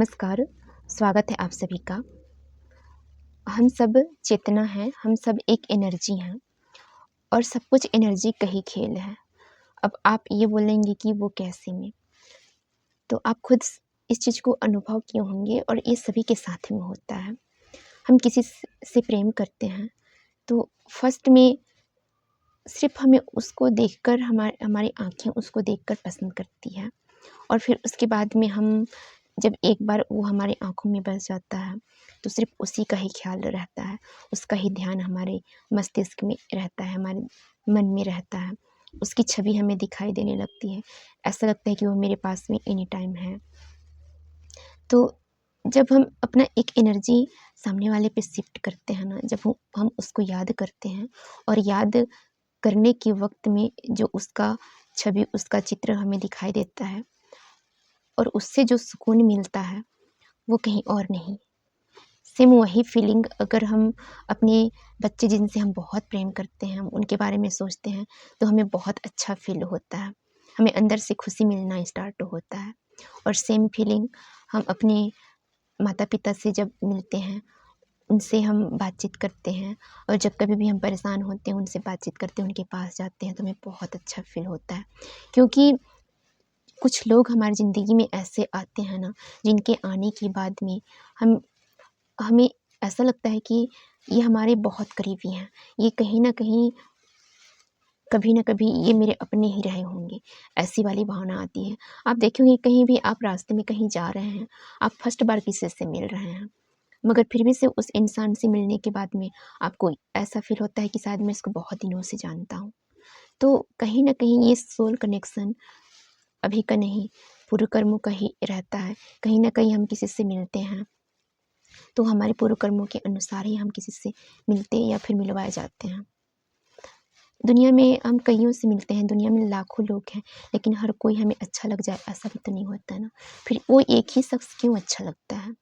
नमस्कार, स्वागत है आप सभी का। हम सब चेतना हैं, हम सब एक एनर्जी हैं और सब कुछ एनर्जी का ही खेल है। अब आप ये बोलेंगे कि वो कैसे में? तो आप खुद इस चीज़ को अनुभव किए होंगे और ये सभी के साथ में होता है। हम किसी से प्रेम करते हैं, तो फर्स्ट में सिर्फ़ हमें उसको देखकर हमारी आँखें उसको देखकर पसंद करती है और फिर उसके बाद में हम जब एक बार वो हमारी आँखों में बस जाता है, तो सिर्फ़ उसी का ही ख़्याल रहता है, उसका ही ध्यान हमारे मस्तिष्क में रहता है, हमारे मन में रहता है। उसकी छवि हमें दिखाई देने लगती है, ऐसा लगता है कि वो मेरे पास में एनी टाइम है। तो जब हम अपना एक एनर्जी सामने वाले पे शिफ्ट करते हैं ना, जब हम उसको याद करते हैं और याद करने के वक़्त में जो उसका छवि, उसका चित्र हमें दिखाई देता है और उससे जो सुकून मिलता है, वो कहीं और नहीं। सेम वही फीलिंग अगर हम अपने बच्चे जिनसे हम बहुत प्रेम करते हैं, हम उनके बारे में सोचते हैं, तो हमें बहुत अच्छा फ़ील होता है। हमें अंदर से खुशी मिलना स्टार्ट होता है और सेम फीलिंग हम अपने माता-पिता से जब मिलते हैं, उनसे हम बातचीत करते हैं और जब कभी भी हम परेशान होते हैं, उनसे बातचीत करते हैं, उनके पास जाते हैं, तो हमें बहुत अच्छा फ़ील होता है। क्योंकि कुछ लोग हमारी ज़िंदगी में ऐसे आते हैं ना, जिनके आने के बाद में हमें ऐसा लगता है कि ये हमारे बहुत करीबी हैं। ये कहीं न कहीं, कभी न कभी ये मेरे अपने ही रहे होंगे, ऐसी वाली भावना आती है। आप देखेंगे कहीं भी आप रास्ते में कहीं जा रहे हैं, आप फर्स्ट बार किसी से मिल रहे हैं, मगर फिर भी से उस इंसान से मिलने के बाद में आपको ऐसा फ़ील होता है कि शायद मैं इसको बहुत दिनों से जानता हूँ। तो कहीं न कहीं ये सोल कनेक्शन अभी का नहीं, पूर्व कर्मों का ही रहता है। कहीं न कहीं हम किसी से मिलते हैं, तो हमारे पूर्व कर्मों के अनुसार ही हम किसी से मिलते या फिर मिलवाए जाते हैं। दुनिया में हम कइयों से मिलते हैं, दुनिया में लाखों लोग हैं, लेकिन हर कोई हमें अच्छा लग जाए ऐसा भी तो नहीं होता है ना। फिर वो एक ही शख्स क्यों अच्छा लगता है?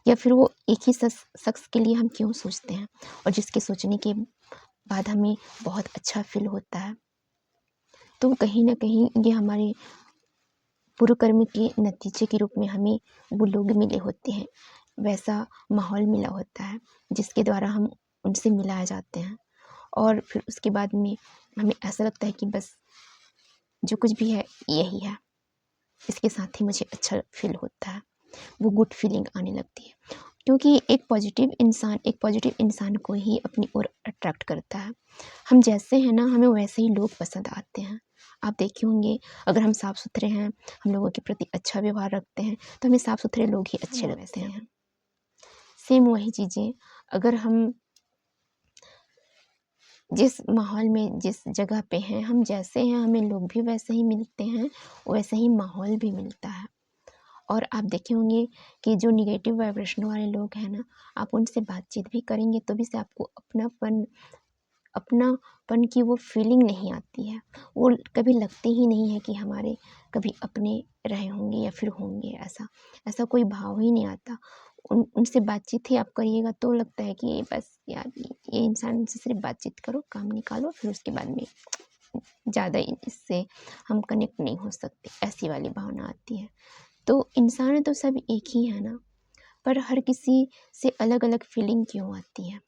या फिर वो एक ही शख्स के लिए हम क्यों सोचते हैं और जिसके सोचने के बाद हमें बहुत अच्छा फ़ील होता है। तो कहीं न कहीं ये हमारे पूर्व कर्म के नतीजे के रूप में हमें वो लोग मिले होते हैं, वैसा माहौल मिला होता है, जिसके द्वारा हम उनसे मिलाए जाते हैं और फिर उसके बाद में हमें ऐसा लगता है कि बस जो कुछ भी है यही है, इसके साथ ही मुझे अच्छा फ़ील होता है, वो गुड फीलिंग आने लगती है। क्योंकि एक पॉजिटिव इंसान को ही अपनी ओर अट्रैक्ट करता है। हम जैसे हैं ना, हमें वैसे ही लोग पसंद आते हैं। आप देखे होंगे, अगर हम साफ-सुथरे हैं, हम लोगों के प्रति अच्छा व्यवहार रखते हैं, तो हमें साफ-सुथरे लोग ही अच्छे लगते हैं। सेम वही चीज़ें अगर हम जिस माहौल में, जिस जगह पे हैं, हम जैसे हैं, हमें लोग भी वैसे ही मिलते हैं, वैसे ही माहौल भी मिलता है। और आप देखे होंगे कि जो नेगेटिव वाइब्रेशन वाले लोग हैं ना, आप उनसे बातचीत भी करेंगे तो भी से आपको अपनापन की वो फीलिंग नहीं आती है। वो कभी लगते ही नहीं है कि हमारे कभी अपने रहे होंगे या फिर होंगे ऐसा। ऐसा कोई भाव ही नहीं आता। उनसे बातचीत ही आप करिएगा तो लगता है कि बस यार ये इंसान से सिर्फ़ बातचीत करो, काम निकालो, फिर उसके बाद में ज़्यादा इससे हम कनेक्ट नहीं हो सकते, ऐसी वाली भावना आती है। तो इंसान तो सब एक ही है ना, पर हर किसी से अलग-अलग फीलिंग क्यों आती है?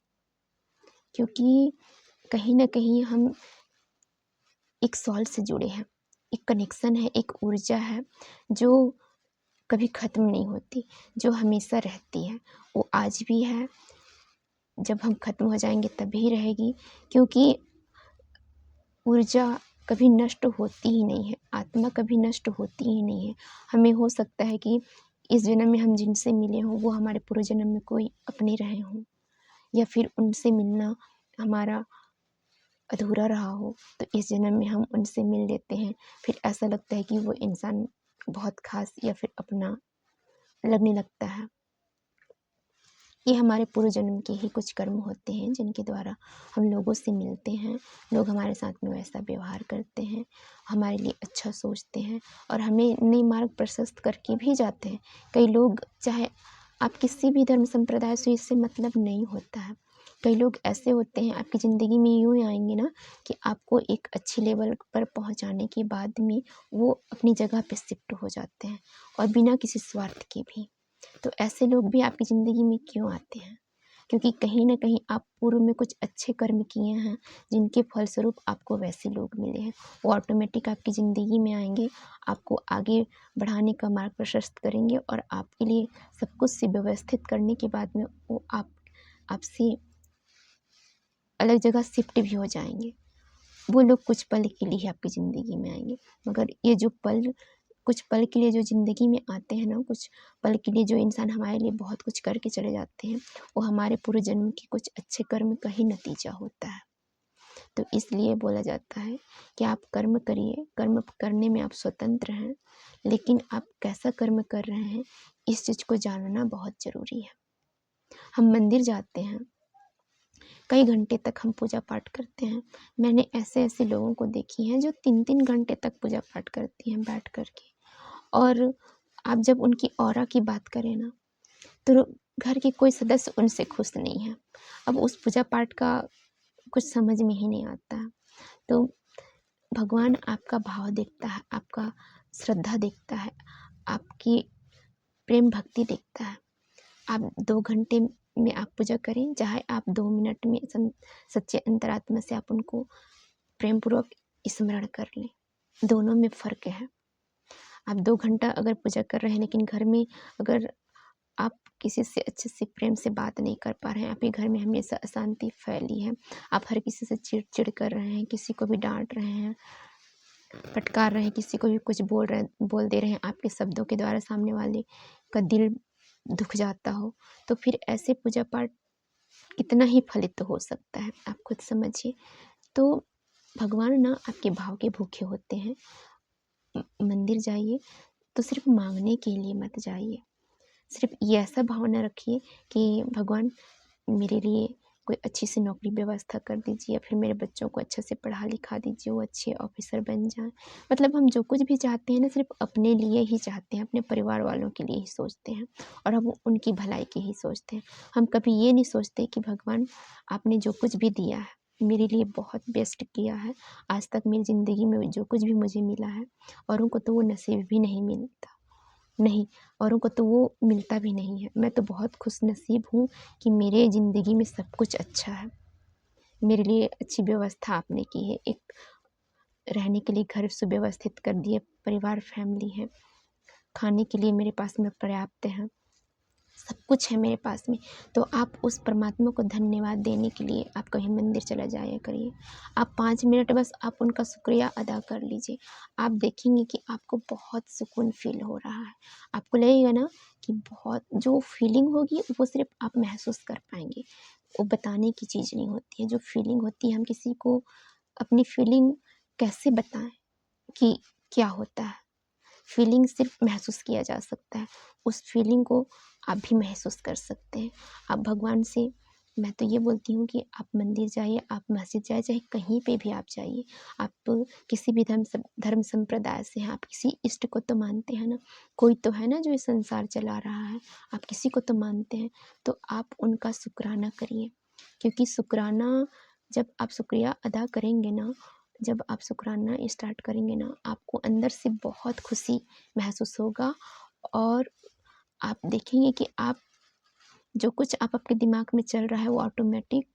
क्योंकि कहीं न कहीं हम एक सोल से जुड़े हैं, एक कनेक्शन है, एक ऊर्जा है जो कभी ख़त्म नहीं होती, जो हमेशा रहती है। वो आज भी है, जब हम ख़त्म हो जाएँगे तब भी रहेगी, क्योंकि ऊर्जा कभी नष्ट होती ही नहीं है, आत्मा कभी नष्ट होती ही नहीं है। हमें हो सकता है कि इस जन्म में हम जिनसे मिले हों, वो हमारे पूर्व जन्म में कोई अपने रहे हों या फिर उनसे मिलना हमारा अधूरा रहा हो, तो इस जन्म में हम उनसे मिल लेते हैं। फिर ऐसा लगता है कि वो इंसान बहुत ख़ास या फिर अपना लगने लगता है। ये हमारे पूर्व जन्म के ही कुछ कर्म होते हैं, जिनके द्वारा हम लोगों से मिलते हैं, लोग हमारे साथ में वैसा व्यवहार करते हैं, हमारे लिए अच्छा सोचते हैं और हमें नए मार्ग प्रशस्त करके भी जाते हैं। कई लोग, चाहे आप किसी भी धर्म संप्रदाय से, इससे मतलब नहीं होता है, कई लोग ऐसे होते हैं आपकी ज़िंदगी में यूँ ही आएँगे ना कि आपको एक अच्छे लेवल पर पहुँचाने के बाद में वो अपनी जगह पे शिफ्ट हो जाते हैं और बिना किसी स्वार्थ के भी। तो ऐसे लोग भी आपकी ज़िंदगी में क्यों आते हैं? क्योंकि कहीं न कहीं आप पूर्व में कुछ अच्छे कर्म किए हैं, जिनके फलस्वरूप आपको वैसे लोग मिले हैं। वो ऑटोमेटिक आपकी ज़िंदगी में आएँगे, आपको आगे बढ़ाने का मार्ग प्रशस्त करेंगे और आपके लिए सब कुछ सुव्यवस्थित करने के बाद में वो आपसे अलग जगह शिफ्ट भी हो जाएँगे। वो लोग कुछ पल के लिए ही आपकी ज़िंदगी में आएँगे, मगर ये जो कुछ पल के लिए जो ज़िंदगी में आते हैं ना, कुछ पल के लिए जो इंसान हमारे लिए बहुत कुछ करके चले जाते हैं, वो हमारे पूरे जन्म के कुछ अच्छे कर्म का ही नतीजा होता है। तो इसलिए बोला जाता है कि आप कर्म करिए, कर्म करने में आप स्वतंत्र हैं, लेकिन आप कैसा कर्म कर रहे हैं, इस चीज़ को जानना बहुत ज़रूरी है। हम मंदिर जाते हैं, कई घंटे तक हम पूजा पाठ करते हैं। मैंने ऐसे लोगों को देखी हैं जो 3-3 घंटे तक पूजा पाठ करती हैं बैठ कर के। और आप जब उनकी ऑरा की बात करें ना, तो घर के कोई सदस्य उनसे खुश नहीं है। अब उस पूजा पाठ का कुछ समझ में ही नहीं आता है। तो भगवान आपका भाव देखता है, आपका श्रद्धा देखता है, आपकी प्रेम भक्ति देखता है। आप 2 घंटे में आप पूजा करें, चाहे आप 2 मिनट में सच्चे अंतरात्मा से आप उनको प्रेमपूर्वक स्मरण कर लें, दोनों में फ़र्क है। आप 2 घंटा अगर पूजा कर रहे हैं, लेकिन घर में अगर आप किसी से अच्छे से प्रेम से बात नहीं कर पा रहे हैं, आपके घर में हमेशा अशांति फैली है, आप हर किसी से चिड़-चिड़ कर रहे हैं, किसी को भी डाँट रहे हैं, फटकार रहे हैं, किसी को भी कुछ बोल दे रहे हैं, आपके शब्दों के द्वारा सामने वाले का दिल दुख जाता हो, तो फिर ऐसे पूजा पाठ कितना ही फलित हो सकता है, आप खुद समझिए। तो भगवान ना आपके भाव के भूखे होते हैं। मंदिर जाइए तो सिर्फ मांगने के लिए मत जाइए, सिर्फ ये ऐसा भावना रखिए कि भगवान मेरे लिए कोई अच्छी सी नौकरी व्यवस्था कर दीजिए, या फिर मेरे बच्चों को अच्छे से पढ़ा लिखा दीजिए, वो अच्छे ऑफिसर बन जाएं। मतलब हम जो कुछ भी चाहते हैं ना, सिर्फ अपने लिए ही चाहते हैं, अपने परिवार वालों के लिए ही सोचते हैं और हम उनकी भलाई की ही सोचते हैं। हम कभी ये नहीं सोचते कि भगवान आपने जो कुछ भी दिया है मेरे लिए बहुत बेस्ट किया है, आज तक मेरी ज़िंदगी में जो कुछ भी मुझे मिला है औरों को तो वो नसीब भी नहीं मिलता, नहीं, औरों को तो वो मिलता भी नहीं है। मैं तो बहुत खुशनसीब हूँ कि मेरे ज़िंदगी में सब कुछ अच्छा है। मेरे लिए अच्छी व्यवस्था आपने की है, एक रहने के लिए घर सुव्यवस्थित कर दिए, परिवार फैमिली है, खाने के लिए मेरे पास में पर्याप्त है, सब कुछ है मेरे पास में। तो आप उस परमात्मा को धन्यवाद देने के लिए आप कहीं मंदिर चला जाया करिए। आप 5 मिनट बस आप उनका शुक्रिया अदा कर लीजिए। आप देखेंगे कि आपको बहुत सुकून फ़ील हो रहा है। आपको लगेगा ना कि बहुत जो फ़ीलिंग होगी वो सिर्फ़ आप महसूस कर पाएँगे। वो बताने की चीज़ नहीं होती है। जो फ़ीलिंग होती है, हम किसी को अपनी फ़ीलिंग कैसे बताएँ कि क्या होता है? फीलिंग सिर्फ महसूस किया जा सकता है, उस फीलिंग को आप भी महसूस कर सकते हैं। आप भगवान से, मैं तो ये बोलती हूँ कि आप मंदिर जाइए, आप मस्जिद जाइए, चाहे कहीं पे भी आप जाइए, आप किसी भी धर्म संप्रदाय से हैं, आप किसी इष्ट को तो मानते हैं ना, कोई तो है ना जो ये संसार चला रहा है, आप किसी को तो मानते हैं, तो आप उनका शुक्राना करिए, क्योंकि शुक्राना जब आप शुक्रिया अदा करेंगे ना, जब आप शुक्राना स्टार्ट करेंगे ना, आपको अंदर से बहुत खुशी महसूस होगा और आप देखेंगे कि आप जो कुछ आप आपके दिमाग में चल रहा है वो ऑटोमेटिक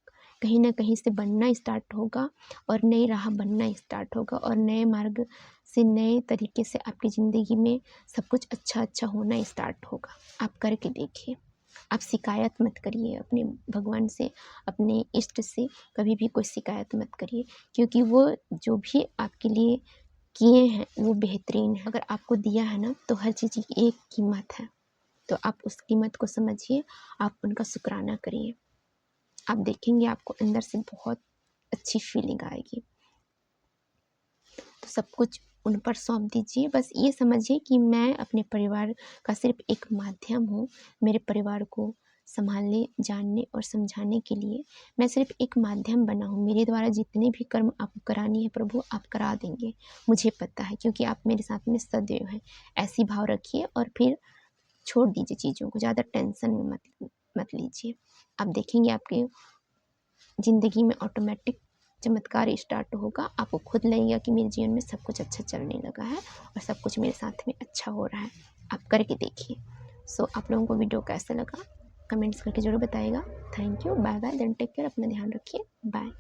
कहीं न कहीं से बनना स्टार्ट होगा और नई राह बनना स्टार्ट होगा और नए मार्ग से, नए तरीके से आपकी ज़िंदगी में सब कुछ अच्छा-अच्छा होना स्टार्ट होगा। आप करके देखिए। आप शिकायत मत करिए अपने भगवान से, अपने इष्ट से कभी भी कोई शिकायत मत करिए, क्योंकि वो जो भी आपके लिए किए हैं वो बेहतरीन है। अगर आपको दिया है ना, तो हर चीज़ की एक कीमत है, तो आप उस कीमत को समझिए, आप उनका शुक्राना करिए। आप देखेंगे आपको अंदर से बहुत अच्छी फीलिंग आएगी। तो सब कुछ उन पर सौंप दीजिए। बस ये समझिए कि मैं अपने परिवार का सिर्फ एक माध्यम हूँ। मेरे परिवार को सँभालने, जानने और समझाने के लिए मैं सिर्फ एक माध्यम बना हूँ। मेरे द्वारा जितने भी कर्म आपको करानी है प्रभु, आप करा देंगे, मुझे पता है, क्योंकि आप मेरे साथ में सदैव हैं। ऐसी भाव रखिए और फिर छोड़ दीजिए चीज़ों को, ज़्यादा टेंशन में मत लीजिए। आप देखेंगे आपके ज़िंदगी में ऑटोमेटिक चमत्कार स्टार्ट होगा। आपको खुद लगेगा कि मेरे जीवन में सब कुछ अच्छा चलने लगा है और सब कुछ मेरे साथ में अच्छा हो रहा है। आप करके देखिए। सो आप लोगों को वीडियो कैसा लगा कमेंट्स करके ज़रूर बताइएगा। Thank you, bye bye, then take care, अपना ध्यान रखिए, बाय।